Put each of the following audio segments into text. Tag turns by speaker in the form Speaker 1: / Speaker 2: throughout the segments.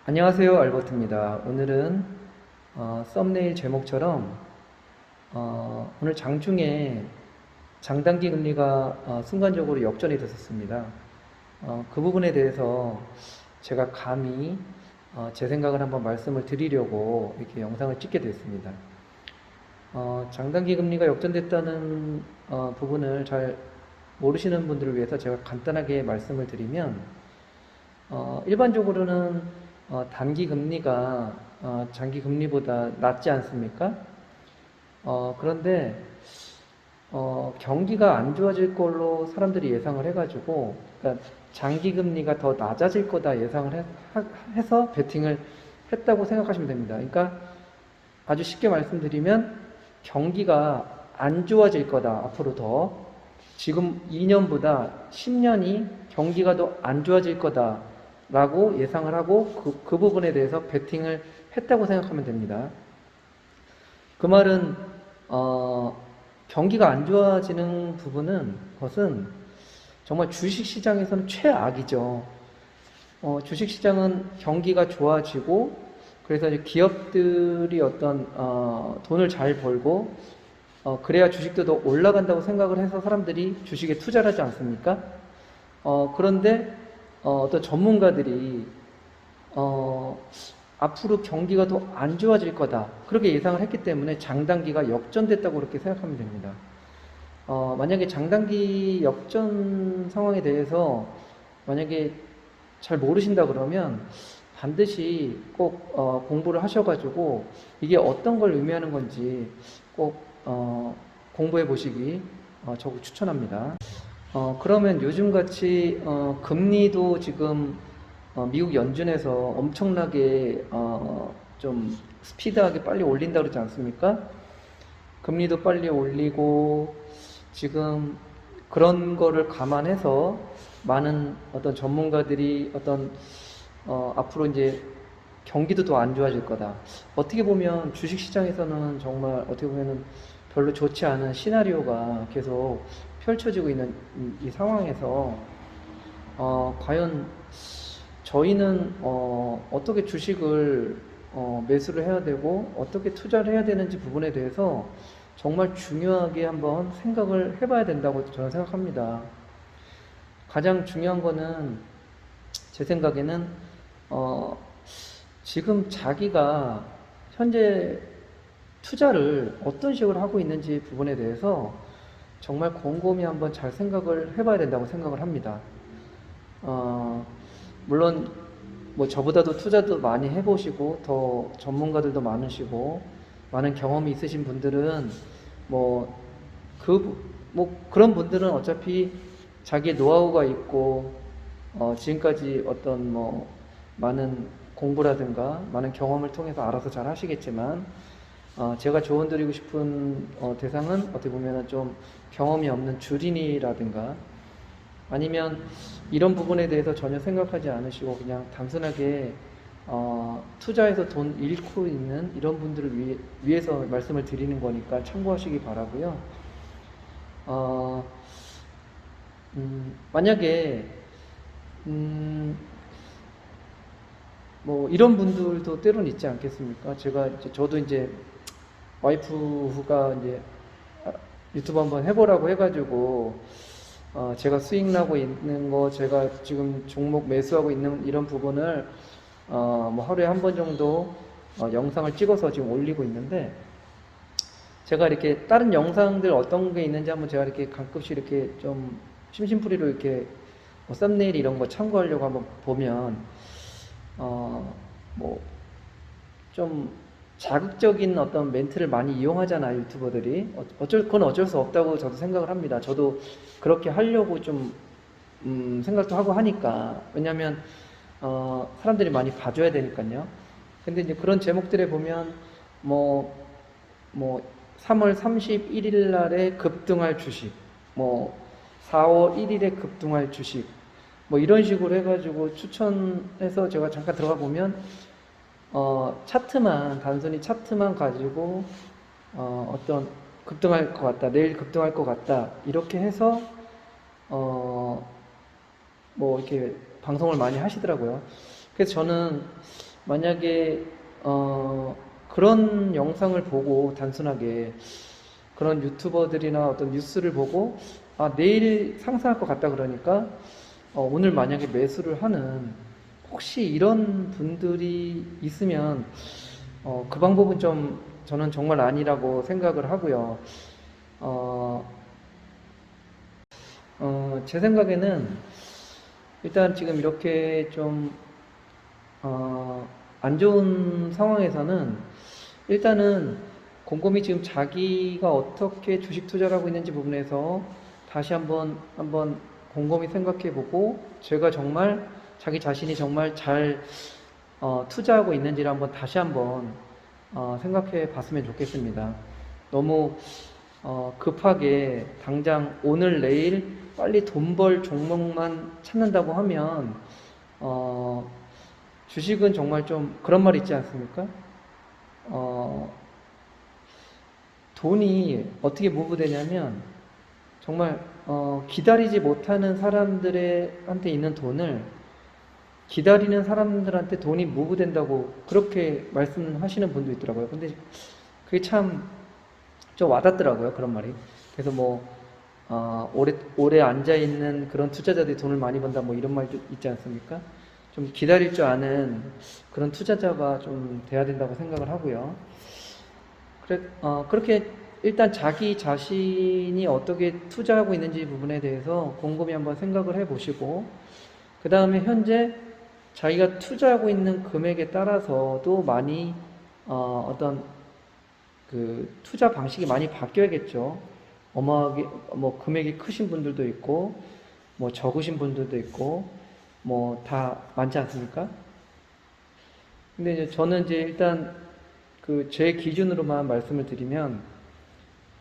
Speaker 1: 안녕하세요, 알버트입니다. 오늘은 썸네일 제목처럼 오늘 장중에 장단기 금리가 순간적으로 역전이 됐었습니다. 그 부분에 대해서 제가 감히 제 생각을 한번 말씀을 드리려고 이렇게 영상을 찍게 됐습니다. 장단기 금리가 역전됐다는 부분을 잘 모르시는 분들을 위해서 제가 간단하게 말씀을 드리면, 일반적으로는 단기 금리가 장기 금리보다 낮지 않습니까? 그런데 경기가 안 좋아질 걸로 사람들이 예상을 해가지고, 그러니까 장기 금리가 더 낮아질 거다 예상을 해서 베팅을 했다고 생각하시면 됩니다. 그러니까 아주 쉽게 말씀드리면 경기가 안 좋아질 거다, 앞으로 더. 지금 2년보다 10년이 경기가 더 안 좋아질 거다 라고 예상을 하고 그 부분에 대해서 베팅을 했다고 생각하면 됩니다. 그 말은 경기가 안 좋아지는 것은 정말 주식시장에서는 최악이죠. 주식시장은 경기가 좋아지고, 그래서 이제 기업들이 어떤 돈을 잘 벌고 그래야 주식도 더 올라간다고 생각을 해서 사람들이 주식에 투자를 하지 않습니까? 그런데 어떤 전문가들이 앞으로 경기가 더 안 좋아질 거다, 그렇게 예상을 했기 때문에 장단기가 역전됐다고 그렇게 생각하면 됩니다. 만약에 장단기 역전 상황에 대해서 만약에 잘 모르신다 그러면 반드시 꼭 공부를 하셔가지고 이게 어떤 걸 의미하는 건지 꼭 공부해 보시기 적극 추천합니다. 그러면 요즘같이 금리도 지금 미국 연준에서 엄청나게 좀 스피드하게 빨리 올린다 그러지 않습니까? 금리도 빨리 올리고, 지금 그런 거를 감안해서 많은 어떤 전문가들이 앞으로 이제 경기도 더 안 좋아질 거다. 어떻게 보면 주식 시장에서는 정말 어떻게 보면은 별로 좋지 않은 시나리오가 계속 펼쳐지고 있는 이 상황에서 과연 저희는 어떻게 주식을 매수를 해야 되고 어떻게 투자를 해야 되는지 부분에 대해서 정말 중요하게 한번 생각을 해봐야 된다고 저는 생각합니다. 가장 중요한 거는 제 생각에는 지금 자기가 현재 투자를 어떤 식으로 하고 있는지 부분에 대해서 정말 곰곰이 한번 잘 생각을 해봐야 된다고 생각을 합니다. 물론 뭐 저보다도 투자도 많이 해보시고 더 전문가들도 많으시고 많은 경험이 있으신 분들은 뭐 그런 분들은 어차피 자기의 노하우가 있고 지금까지 어떤 뭐 많은 공부라든가 많은 경험을 통해서 알아서 잘 하시겠지만, 제가 조언드리고 싶은 대상은 어떻게 보면 좀 경험이 없는 주린이라든가 아니면 이런 부분에 대해서 전혀 생각하지 않으시고 그냥 단순하게 투자해서 돈 잃고 있는 이런 분들을 위해서 말씀을 드리는 거니까 참고하시기 바라고요. 만약에 뭐 이런 분들도 때론 있지 않겠습니까? 저도 이제 와이프가 이제 유튜브 한번 해보라고 해가지고 제가 수익 나고 있는 거, 제가 지금 종목 매수하고 있는 이런 부분을 뭐 하루에 한 번 정도 영상을 찍어서 지금 올리고 있는데, 제가 이렇게 다른 영상들 어떤 게 있는지 한번 제가 이렇게 가끔씩 이렇게 좀 심심풀이로 이렇게 뭐 썸네일 이런 거 참고하려고 한번 보면 뭐 좀 자극적인 어떤 멘트를 많이 이용하잖아요, 유튜버들이. 그건 어쩔 수 없다고 저도 생각을 합니다. 저도 그렇게 하려고 좀 생각도 하고 하니까. 왜냐면 사람들이 많이 봐줘야 되니까요. 근데 이제 그런 제목들에 보면 뭐 3월 31일 날에 급등할 주식, 뭐 4월 1일에 급등할 주식, 뭐 이런 식으로 해가지고 추천해서 제가 잠깐 들어가 보면 단순히 차트만 가지고 어떤 급등할 것 같다, 내일 급등할 것 같다, 이렇게 해서 뭐 이렇게 방송을 많이 하시더라고요. 그래서 저는 만약에 그런 영상을 보고 단순하게 그런 유튜버들이나 어떤 뉴스를 보고 내일 상승할 것 같다 그러니까 오늘 만약에 매수를 하는 혹시 이런 분들이 있으면 그 방법은 좀 저는 정말 아니라고 생각을 하고요. 제 생각에는 일단 지금 이렇게 좀 안 좋은 상황에서는 일단은 곰곰이 지금 자기가 어떻게 주식 투자를 하고 있는지 부분에서 다시 한번 곰곰이 생각해 보고 제가 정말 자기 자신이 정말 잘 투자하고 있는지를 한번 다시 한번 생각해 봤으면 좋겠습니다. 너무 급하게 당장 오늘 내일 빨리 돈 벌 종목만 찾는다고 하면 주식은 정말 좀 그런 말 있지 않습니까? 돈이 어떻게 무브되냐면 정말 기다리지 못하는 사람들한테 있는 돈을 기다리는 사람들한테 돈이 무브된다고 그렇게 말씀하시는 분도 있더라고요. 근데 그게 참 좀 와닿더라고요. 그런 말이. 그래서 오래 앉아있는 그런 투자자들이 돈을 많이 번다 뭐 이런 말도 있지 않습니까? 좀 기다릴 줄 아는 그런 투자자가 좀 돼야 된다고 생각을 하고요. 그렇게 일단 자기 자신이 어떻게 투자하고 있는지 부분에 대해서 곰곰이 한번 생각을 해 보시고, 그 다음에 현재 자기가 투자하고 있는 금액에 따라서도 많이, 어떤 그 투자 방식이 많이 바뀌어야겠죠. 어마하게, 금액이 크신 분들도 있고, 적으신 분들도 있고, 다 많지 않습니까? 근데 이제 저는 이제 일단 제 기준으로만 말씀을 드리면,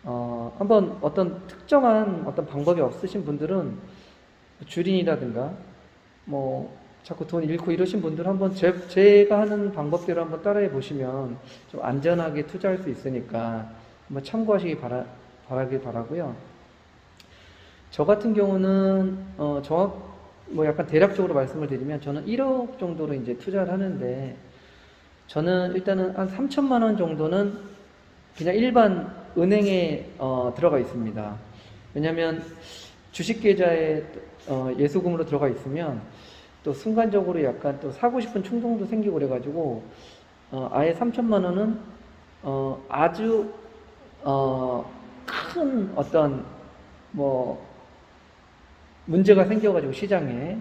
Speaker 1: 한번 어떤 특정한 어떤 방법이 없으신 분들은 주린이라든가, 자꾸 돈 잃고 이러신 분들 한번 제가 하는 방법대로 한번 따라해 보시면 좀 안전하게 투자할 수 있으니까 한번 참고하시기 바라길 바라고요. 저 같은 경우는, 약간 대략적으로 말씀을 드리면 저는 1억 정도로 이제 투자를 하는데, 저는 일단은 한 3천만 원 정도는 그냥 일반 은행에 들어가 있습니다. 왜냐하면 주식 계좌에 예수금으로 들어가 있으면 또 순간적으로 약간 또 사고 싶은 충동도 생기고 그래가지고 아예 3천만 원은 아주 큰 어떤 문제가 생겨가지고 시장에,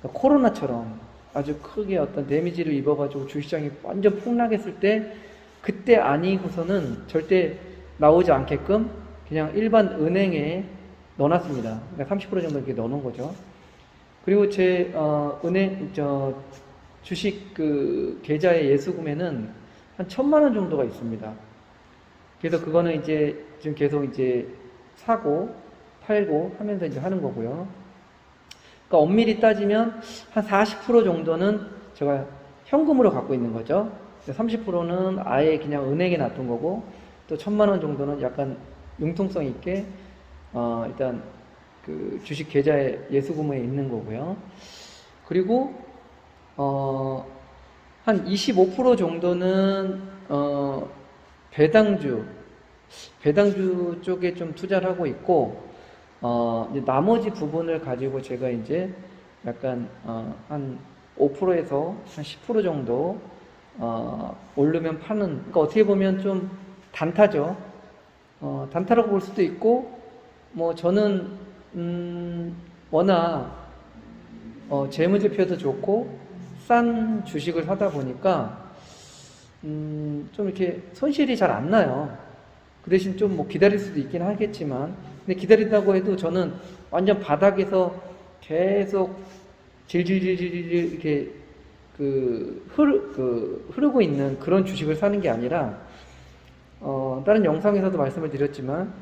Speaker 1: 그러니까 코로나처럼 아주 크게 어떤 데미지를 입어가지고 주식시장이 완전 폭락했을 때 그때 아니고서는 절대 나오지 않게끔 그냥 일반 은행에 넣어놨습니다. 그러니까 30% 정도 이렇게 넣어놓은 거죠. 그리고 제 주식 계좌의 예수금에는 한 1,000만 원 정도가 있습니다. 그래서 그거는 이제 지금 계속 이제 사고 팔고 하면서 이제 하는 거고요. 그러니까 엄밀히 따지면 한 40% 정도는 제가 현금으로 갖고 있는 거죠. 30%는 아예 그냥 은행에 놔둔 거고, 또 1,000만 원 정도는 약간 융통성 있게 일단 주식 계좌에 예수금에 있는 거고요. 그리고 한 25% 정도는 배당주 쪽에 좀 투자를 하고 있고, 이제 나머지 부분을 가지고 제가 이제 약간 한 5%에서 한 10% 정도 오르면 파는, 그러니까 어떻게 보면 좀 단타죠. 단타라고 볼 수도 있고, 저는 워낙 재무제표도 좋고 싼 주식을 사다 보니까 좀 이렇게 손실이 잘 안 나요. 그 대신 좀 기다릴 수도 있긴 하겠지만, 근데 기다린다고 해도 저는 완전 바닥에서 계속 질질질질 이렇게 흐르고 있는 그런 주식을 사는 게 아니라, 다른 영상에서도 말씀을 드렸지만,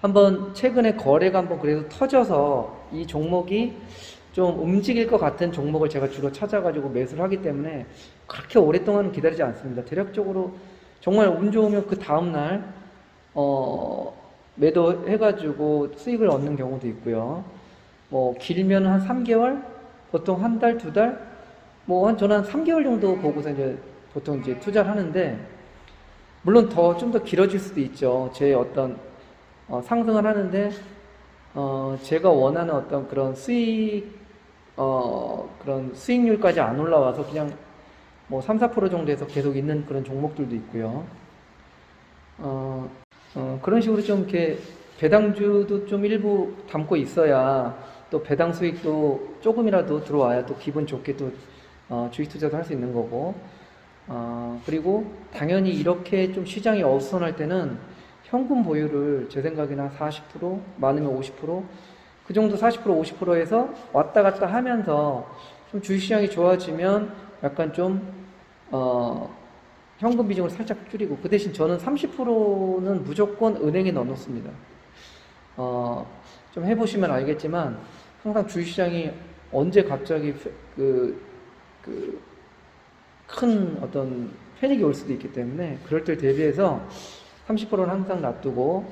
Speaker 1: 한번 최근에 거래가 한번 그래도 터져서 이 종목이 좀 움직일 것 같은 종목을 제가 주로 찾아가지고 매수를 하기 때문에 그렇게 오랫동안 기다리지 않습니다. 대략적으로 정말 운 좋으면 그 다음날 매도해가지고 수익을 얻는 경우도 있고요. 길면 한 3개월, 보통 한 달, 2달, 저는 한 3개월 정도 보고서 이제 보통 이제 투자를 하는데, 물론 좀 더 길어질 수도 있죠. 제 어떤 상승을 하는데 제가 원하는 어떤 그런 그런 수익률까지 안 올라와서 그냥 3, 4% 정도에서 계속 있는 그런 종목들도 있고요. 그런 식으로 좀 이렇게 배당주도 좀 일부 담고 있어야 또 배당 수익도 조금이라도 들어와야 또 기분 좋게 또 주식 투자도 할 수 있는 거고, 그리고 당연히 이렇게 좀 시장이 어수선할 때는 현금 보유를 제 생각에는 한 40%, 많으면 50%그 정도 40%, 50%에서 왔다 갔다 하면서 좀 주식시장이 좋아지면 약간 좀 현금 비중을 살짝 줄이고, 그 대신 저는 30%는 무조건 은행에 넣어놓습니다. 좀 해보시면 알겠지만 항상 주식시장이 언제 갑자기 큰 어떤 패닉이 올 수도 있기 때문에 그럴 때 대비해서 30%는 항상 놔두고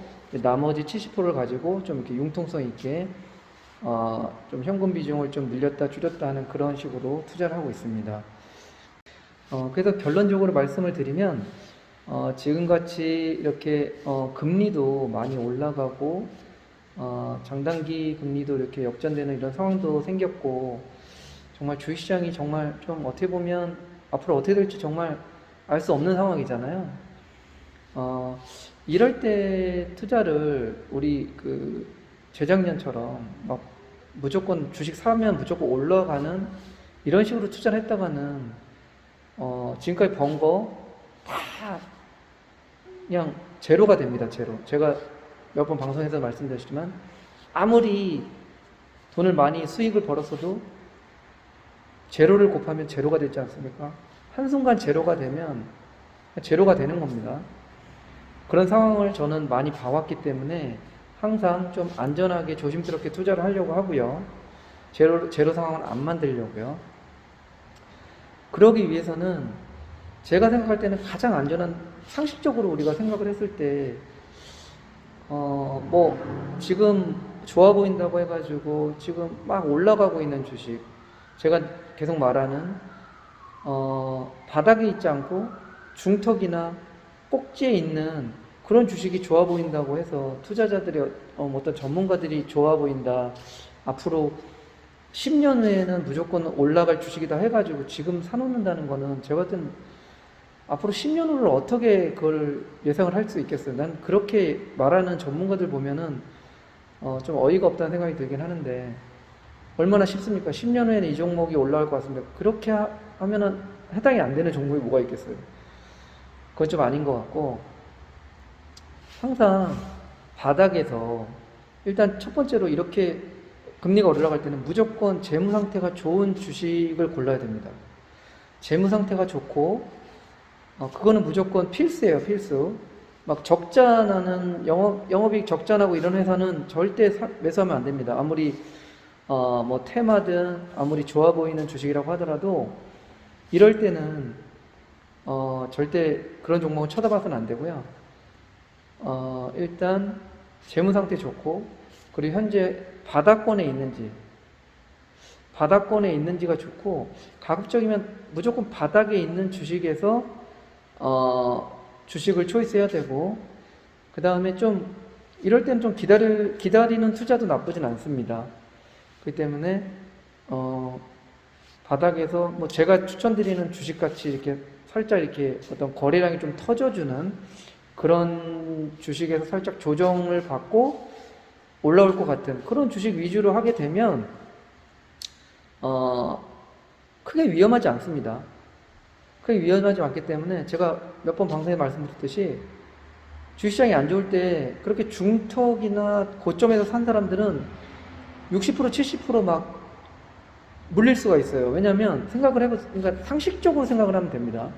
Speaker 1: 나머지 70%를 가지고 좀 이렇게 융통성 있게 좀 현금 비중을 좀 늘렸다 줄였다 하는 그런 식으로 투자를 하고 있습니다. 그래서 결론적으로 말씀을 드리면 지금같이 이렇게 금리도 많이 올라가고 장단기 금리도 이렇게 역전되는 이런 상황도 생겼고, 정말 주식시장이 정말 좀 어떻게 보면 앞으로 어떻게 될지 정말 알 수 없는 상황이잖아요. 이럴 때 투자를 우리 재작년처럼 막 무조건 주식 사면 무조건 올라가는 이런 식으로 투자를 했다가는 지금까지 번 거 다 그냥 제로가 됩니다. 제로. 제가 몇 번 방송에서 말씀드렸지만 아무리 돈을 많이 수익을 벌었어도 제로를 곱하면 제로가 되지 않습니까? 한순간 제로가 되면 제로가 되는 겁니다. 그런 상황을 저는 많이 봐왔기 때문에 항상 좀 안전하게 조심스럽게 투자를 하려고 하고요. 제로 상황을 안 만들려고요. 그러기 위해서는 제가 생각할 때는 가장 안전한, 상식적으로 우리가 생각을 했을 때 지금 좋아 보인다고 해가지고 지금 막 올라가고 있는 주식, 제가 계속 말하는 바닥에 있지 않고 중턱이나 꼭지에 있는 그런 주식이 좋아 보인다고 해서 투자자들이 어떤 전문가들이 좋아 보인다, 앞으로 10년 후에는 무조건 올라갈 주식이다 해가지고 지금 사놓는다는 거는 제가 봤을 땐 앞으로 10년 후를 어떻게 그걸 예상을 할 수 있겠어요. 난 그렇게 말하는 전문가들 보면은 좀 어이가 없다는 생각이 들긴 하는데, 얼마나 쉽습니까? 10년 후에는 이 종목이 올라갈 것 같습니다. 그렇게 하면은 해당이 안 되는 종목이 뭐가 있겠어요? 그건 좀 아닌 것 같고, 항상 바닥에서 일단 첫 번째로 이렇게 금리가 올라갈 때는 무조건 재무 상태가 좋은 주식을 골라야 됩니다. 재무 상태가 좋고 그거는 무조건 필수예요, 필수. 막 적자 나는 영업이익 적자 나고 이런 회사는 절대 매수하면 안 됩니다. 아무리 테마든 아무리 좋아 보이는 주식이라고 하더라도 이럴 때는 절대 그런 종목은 쳐다봐서는 안 되고요. 일단 재무 상태 좋고, 그리고 현재 바닥권에 있는지가 좋고, 가급적이면 무조건 바닥에 있는 주식에서 주식을 초이스해야 되고, 그 다음에 좀 이럴 때는 좀 기다리는 투자도 나쁘진 않습니다. 그렇기 때문에 바닥에서 제가 추천드리는 주식같이 이렇게 살짝 이렇게 어떤 거래량이 좀 터져주는 그런 주식에서 살짝 조정을 받고 올라올 것 같은 그런 주식 위주로 하게 되면 크게 위험하지 않습니다. 크게 위험하지 않기 때문에 제가 몇 번 방송에 말씀드렸듯이 주식시장이 안 좋을 때 그렇게 중턱이나 고점에서 산 사람들은 60%, 70% 물릴 수가 있어요. 왜냐하면 그러니까 상식적으로 생각을 하면 됩니다.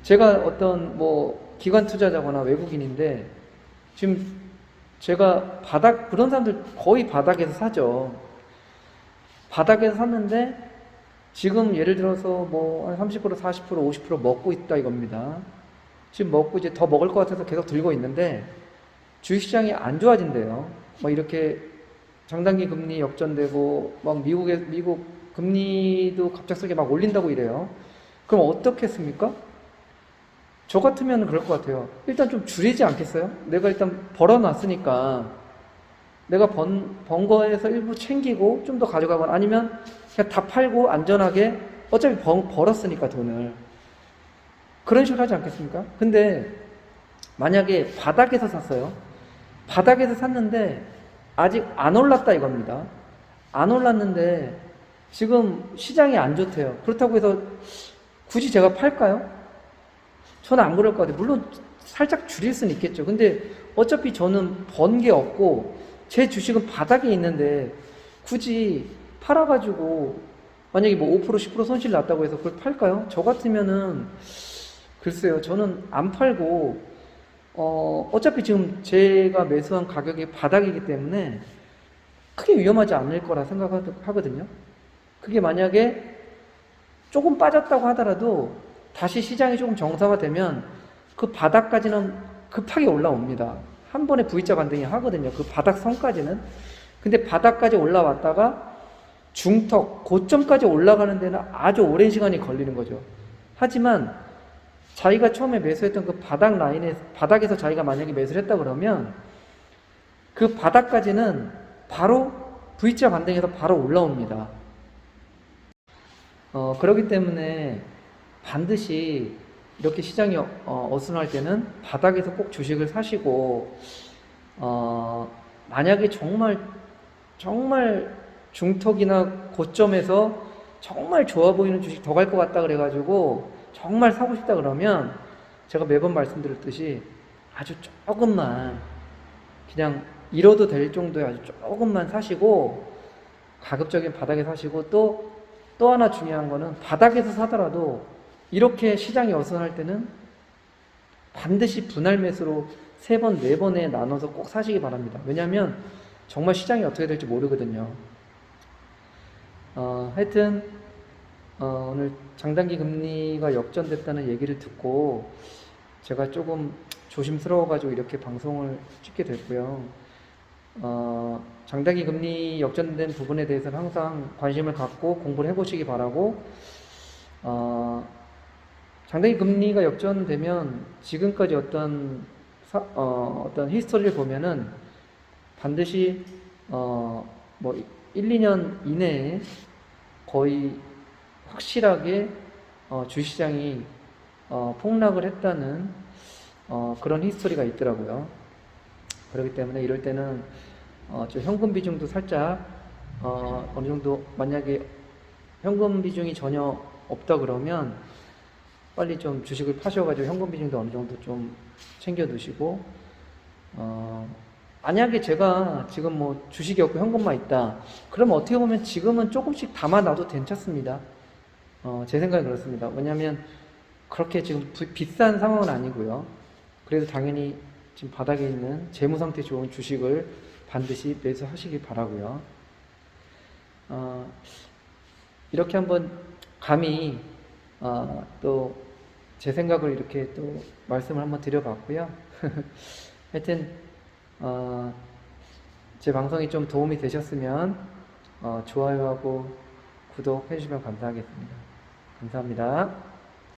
Speaker 1: 제가 어떤 기관 투자자거나 외국인인데 지금 제가 그런 사람들 거의 바닥에서 사죠. 바닥에서 샀는데 지금 예를 들어서 한 30%, 40%, 50% 먹고 있다 이겁니다. 지금 먹고 이제 더 먹을 것 같아서 계속 들고 있는데 주식시장이 안 좋아진대요. 이렇게 장단기 금리 역전되고 미국 금리도 갑작스럽게 막 올린다고 이래요. 그럼 어떻게 했습니까? 저 같으면 그럴 것 같아요. 일단 좀 줄이지 않겠어요? 내가 일단 벌어놨으니까 내가 번 거에서 일부 챙기고 좀 더 가져가거나 아니면 그냥 다 팔고 안전하게 어차피 벌었으니까 돈을 그런 식으로 하지 않겠습니까? 근데 만약에 바닥에서 샀어요. 바닥에서 샀는데 아직 안 올랐다 이겁니다. 안 올랐는데 지금 시장이 안 좋대요. 그렇다고 해서 굳이 제가 팔까요? 저는 안 그럴 것 같아요. 물론 살짝 줄일 수는 있겠죠. 근데 어차피 저는 번 게 없고 제 주식은 바닥에 있는데 굳이 팔아가지고 만약에 뭐 5% 10% 손실 났다고 해서 그걸 팔까요? 저 같으면은 글쎄요. 저는 안 팔고 어차피 지금 제가 매수한 가격이 바닥이기 때문에 크게 위험하지 않을 거라 생각하거든요. 그게 만약에 조금 빠졌다고 하더라도 다시 시장이 조금 정상화되면 그 바닥까지는 급하게 올라옵니다. 한 번에 V자 반등이 하거든요. 그 바닥 선까지는. 근데 바닥까지 올라왔다가 중턱, 고점까지 올라가는 데는 아주 오랜 시간이 걸리는 거죠. 하지만 자기가 처음에 매수했던 그 바닥에서 자기가 만약에 매수를 했다 그러면 그 바닥까지는 바로 V자 반등해서 바로 올라옵니다. 그렇기 때문에 반드시 이렇게 시장이 어순할 때는 바닥에서 꼭 주식을 사시고 만약에 정말 중턱이나 고점에서 정말 좋아 보이는 주식 더 갈 것 같다 그래가지고 정말 사고 싶다 그러면 제가 매번 말씀드렸듯이 아주 조금만 그냥 잃어도 될 정도의 아주 조금만 사시고 가급적인 바닥에 사시고 또 하나 중요한 거는 바닥에서 사더라도 이렇게 시장이 어선할 때는 반드시 분할 매수로 3번, 4번에 나눠서 꼭 사시기 바랍니다. 왜냐하면 정말 시장이 어떻게 될지 모르거든요. 하여튼 오늘 장단기 금리가 역전됐다는 얘기를 듣고 제가 조금 조심스러워가지고 이렇게 방송을 찍게 됐고요. 장단기 금리 역전된 부분에 대해서는 항상 관심을 갖고 공부를 해보시기 바라고 장단기 금리가 역전되면 지금까지 어떤 히스토리를 보면은 반드시 뭐 1, 2년 이내에 거의 확실하게 주식시장이 폭락을 했다는 그런 히스토리가 있더라고요. 그렇기 때문에 이럴 때는 저 현금 비중도 살짝 어느 정도 만약에 현금 비중이 전혀 없다 그러면 빨리 좀 주식을 파셔가지고 현금 비중도 어느 정도 좀 챙겨 두시고 만약에 제가 지금 뭐 주식이 없고 현금만 있다 그러면 어떻게 보면 지금은 조금씩 담아놔도 괜찮습니다. 제 생각이 그렇습니다. 왜냐하면 그렇게 지금 비싼 상황은 아니고요. 그래도 당연히 지금 바닥에 있는 재무 상태 좋은 주식을 반드시 매수하시기 바라고요. 이렇게 한번 감히 또 제 생각을 이렇게 또 말씀을 한번 드려봤고요. 하여튼 제 방송이 좀 도움이 되셨으면 좋아요하고 구독해 주시면 감사하겠습니다. 감사합니다.